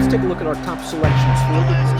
let's take a look at our top selections for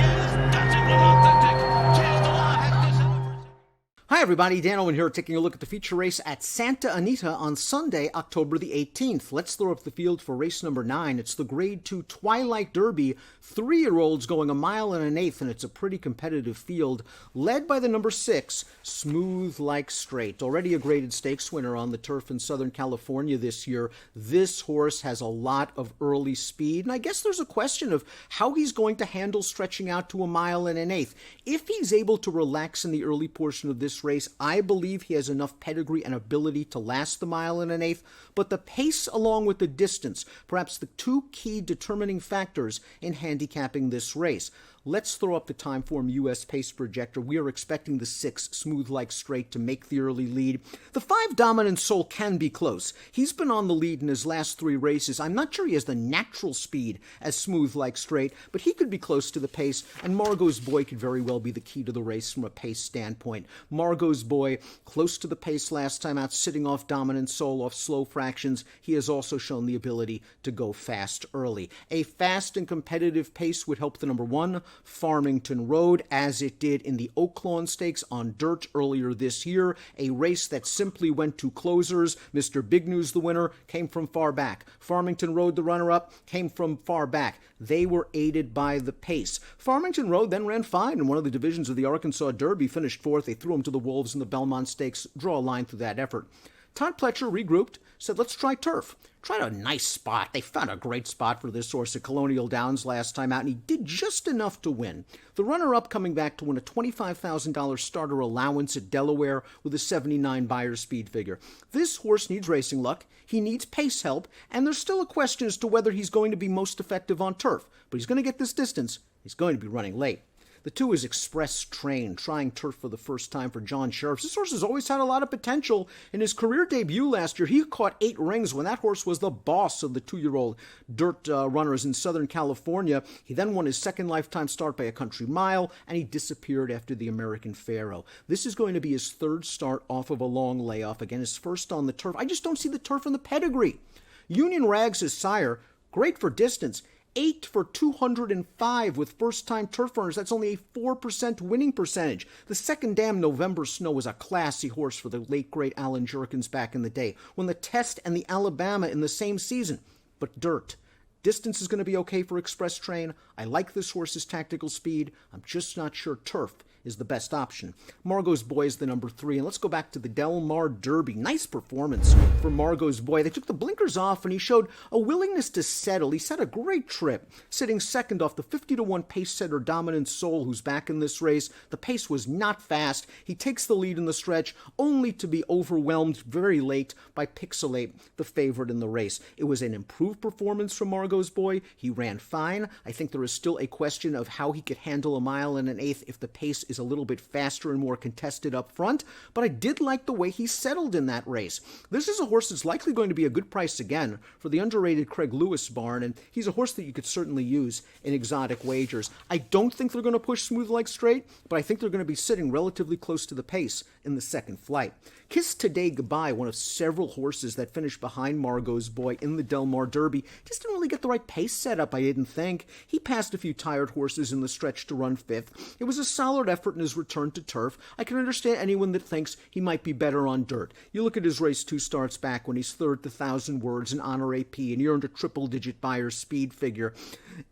Hi everybody, Dan Illman here, taking a look at the feature race at Santa Anita on Sunday, October the 18th. Let's throw up the field for race number 9. It's the Grade 2 Twilight Derby. 3-year-olds going 1 1/8, and it's a pretty competitive field, led by the number 6, Smooth Like Straight. Already a graded stakes winner on the turf in Southern California this year. This horse has a lot of early speed, and I guess there's a question of how he's going to handle stretching out to 1 1/8. If he's able to relax in the early portion of this race, I believe he has enough pedigree and ability to last the 1 1/8, but the pace along with the distance, perhaps the two key determining factors in handicapping this race. Let's throw up the Timeform US Pace Projector. We are expecting the 6, Smooth Like Straight, to make the early lead. The 5, Dominant Soul, can be close. He's been on the lead in his last 3 races. I'm not sure he has the natural speed as Smooth Like Straight, but he could be close to the pace, and Margot's Boy could very well be the key to the race from a pace standpoint. Margot's Boy, close to the pace last time out, sitting off Dominant Soul, off slow fractions. He has also shown the ability to go fast early. A fast and competitive pace would help the number 1, Farmington Road, as it did in the Oaklawn Stakes on dirt earlier this year, a race that simply went to closers. Mr. Big News, the winner, came from far back. Farmington Road, the runner-up, came from far back. They were aided by the pace. Farmington Road then ran fine in one of the divisions of the Arkansas Derby, finished 4th. They threw him to the wolves in the Belmont Stakes. Draw a line through that effort. Todd Pletcher regrouped, said, let's try turf. Tried a nice spot. They found a great spot for this horse at Colonial Downs last time out, and he did just enough to win. The runner-up coming back to win a $25,000 starter allowance at Delaware with a 79 Beyer speed figure. This horse needs racing luck, he needs pace help, and there's still a question as to whether he's going to be most effective on turf. But he's going to get this distance. He's going to be running late. The 2 is Express Train, trying turf for the first time for John Sheriff. This horse has always had a lot of potential. In his career debut last year, he caught 8 rings when that horse was the boss of the 2-year-old dirt runners in Southern California. He then won his second lifetime start by a country mile, and he disappeared after the American Pharoah. This is going to be his 3rd start off of a long layoff. Again, his first on the turf. I just don't see the turf in the pedigree. Union Rags, his sire, great for distance. 8 for 205 with first-time turf runners. That's only a 4% winning percentage. The Second Dam November Snow was a classy horse for the late, great Alan Jerkins back in the day. Won the Test and the Alabama in the same season. But dirt. Distance is going to be okay for Express Train. I like this horse's tactical speed. I'm just not sure turf is the best option. Margot's Boy is the number 3. And let's go back to the Del Mar Derby. Nice performance for Margot's Boy. They took the blinkers off, and he showed a willingness to settle. He set a great trip, sitting second off the 50-1 pace setter Dominant Soul, who's back in this race. The pace was not fast. He takes the lead in the stretch, only to be overwhelmed very late by Pixelate, the favorite in the race. It was an improved performance from Margot's Boy. He ran fine. I think there is still a question of how he could handle 1 1/8 if the pace is a little bit faster and more contested up front, but I did like the way he settled in that race. This is a horse that's likely going to be a good price again for the underrated Craig Lewis barn, and he's a horse that you could certainly use in exotic wagers. I don't think they're going to push Smooth Like Straight, but I think they're going to be sitting relatively close to the pace in the second flight. Kiss Today Goodbye, one of several horses that finished behind Margot's Boy in the Del Mar Derby, just didn't really get the right pace set up, I didn't think. He passed a few tired horses in the stretch to run 5th. It was a solid effort in his return to turf. I can understand anyone that thinks he might be better on dirt. You look at his race 2 starts back when he's 3rd to 1,000 words in Honor AP, and he earned a triple-digit Beyer speed figure.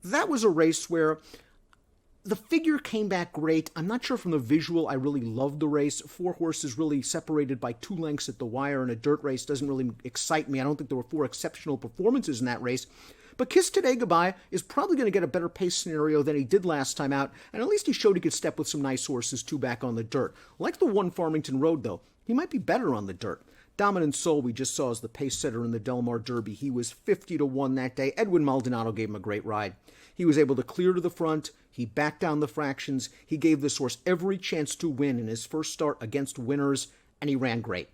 That was a race where the figure came back great. I'm not sure from the visual I really loved the race. 4 horses really separated by 2 lengths at the wire in a dirt race doesn't really excite me. I don't think there were 4 exceptional performances in that race. But Kiss Today Goodbye is probably going to get a better pace scenario than he did last time out, and at least he showed he could step with some nice horses too back on the dirt. Like the 1 Farmington Road, though, he might be better on the dirt. Dominant Soul we just saw as the pace setter in the Del Mar Derby. He was 50-1 that day. Edwin Maldonado gave him a great ride. He was able to clear to the front. He backed down the fractions. He gave this horse every chance to win in his first start against winners, and he ran great.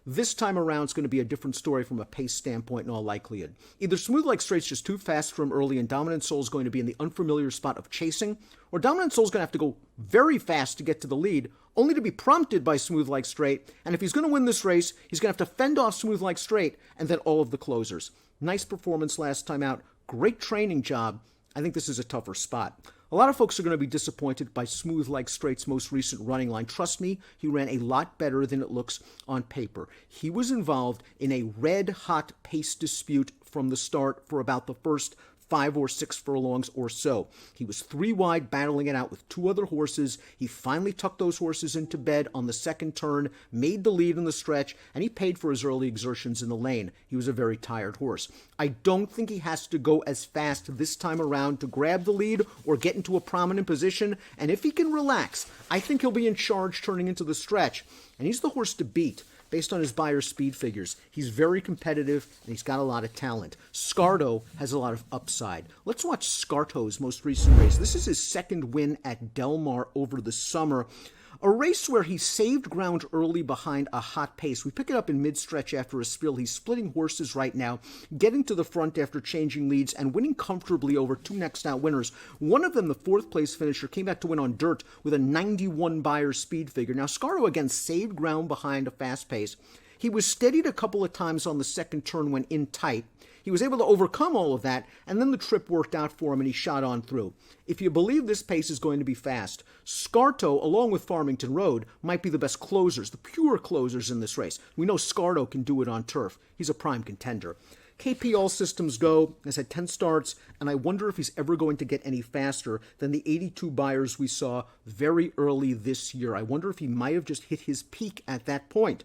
This time around, it's going to be a different story from a pace standpoint in all likelihood. Either Smooth Like Straight's just too fast for him early and Dominant Soul's going to be in the unfamiliar spot of chasing, or Dominant Soul's going to have to go very fast to get to the lead, only to be prompted by Smooth Like Straight, and if he's going to win this race, he's going to have to fend off Smooth Like Straight and then all of the closers. Nice performance last time out, great training job. I think this is a tougher spot. A lot of folks are going to be disappointed by Smooth Like Straight's most recent running line. Trust me, he ran a lot better than it looks on paper. He was involved in a red-hot pace dispute from the start for about the first 5 or 6 furlongs or so. He was 3 wide, battling it out with 2 other horses. He finally tucked those horses into bed on the second turn, made the lead in the stretch, and he paid for his early exertions in the lane. He was a very tired horse. I don't think he has to go as fast this time around to grab the lead or get into a prominent position, and if he can relax, I think he'll be in charge turning into the stretch, and he's the horse to beat. Based on his Beyer speed figures, he's very competitive and he's got a lot of talent. Scarto has a lot of upside. Let's watch Scarto's most recent race. This is his second win at Del Mar over the summer. A race where he saved ground early behind a hot pace. We pick it up in mid-stretch after a spill. He's splitting horses right now, getting to the front after changing leads, and winning comfortably over 2 next-out winners. One of them, the 4th-place finisher, came back to win on dirt with a 91 Beyer speed figure. Now, Scarto, again, saved ground behind a fast pace. He was steadied a couple of times on the second turn when in tight. He was able to overcome all of that, and then the trip worked out for him, and he shot on through. If you believe this pace is going to be fast, Scarto, along with Farmington Road, might be the best closers, the pure closers in this race. We know Scarto can do it on turf. He's a prime contender. KP All Systems Go has had 10 starts, and I wonder if he's ever going to get any faster than the 82 Beyers we saw very early this year. I wonder if he might have just hit his peak at that point.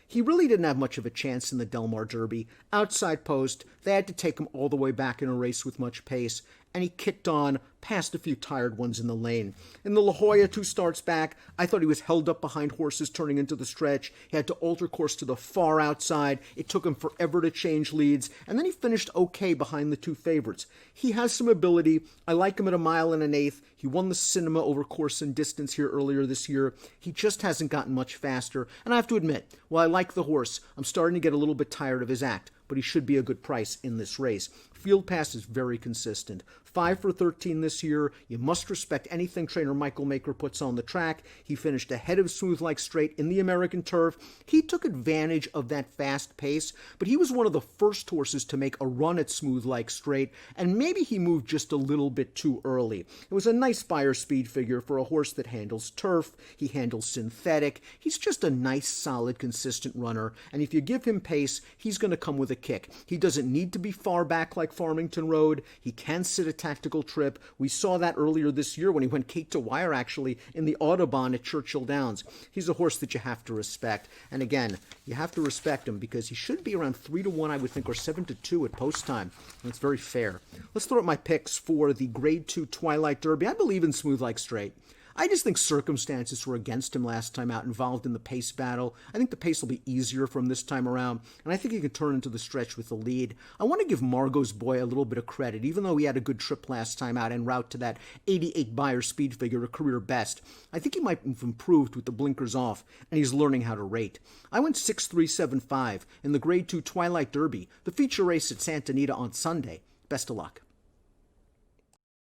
He really didn't have much of a chance in the Del Mar Derby. Outside post, they had to take him all the way back in a race with much pace, and he kicked on past a few tired ones in the lane. In the La Jolla 2 starts back, I thought he was held up behind horses turning into the stretch. He had to alter course to the far outside. It took him forever to change leads, and then he finished okay behind the 2 favorites. He has some ability. I like him at 1 1/8. He won the Cinema over course and distance here earlier this year. He just hasn't gotten much faster, and I have to admit, while I like the horse, I'm starting to get a little bit tired of his act, but he should be a good price in this race. Field Pass is very consistent. 5 for 13 this year. You must respect anything trainer Michael Maker puts on the track. He finished ahead of Smooth Like Straight in the American turf. He took advantage of that fast pace, but he was one of the first horses to make a run at Smooth Like Straight, and maybe he moved just a little bit too early. It was a nice Beyer speed figure for a horse that handles turf. He handles synthetic. He's just a nice, solid, consistent runner, and if you give him pace, he's going to come with a kick. He doesn't need to be far back like Farmington Road. He can sit a tactical trip. We saw that earlier this year when he went gate to wire, actually, in the Audubon at Churchill Downs. He's a horse that you have to respect. And again, you have to respect him because he should be around 3-1, I would think, or 7-2 at post time. And it's very fair. Let's throw up my picks for the Grade 2 Twilight Derby. I believe in Smooth Like Straight. I just think circumstances were against him last time out, involved in the pace battle. I think the pace will be easier from this time around, and I think he can turn into the stretch with the lead. I want to give Margot's Boy a little bit of credit, even though he had a good trip last time out en route to that 88 Beyer speed figure, a career best. I think he might have improved with the blinkers off, and he's learning how to rate. I went 6-3-7-5 in the Grade 2 Twilight Derby, the feature race at Santa Anita on Sunday. Best of luck.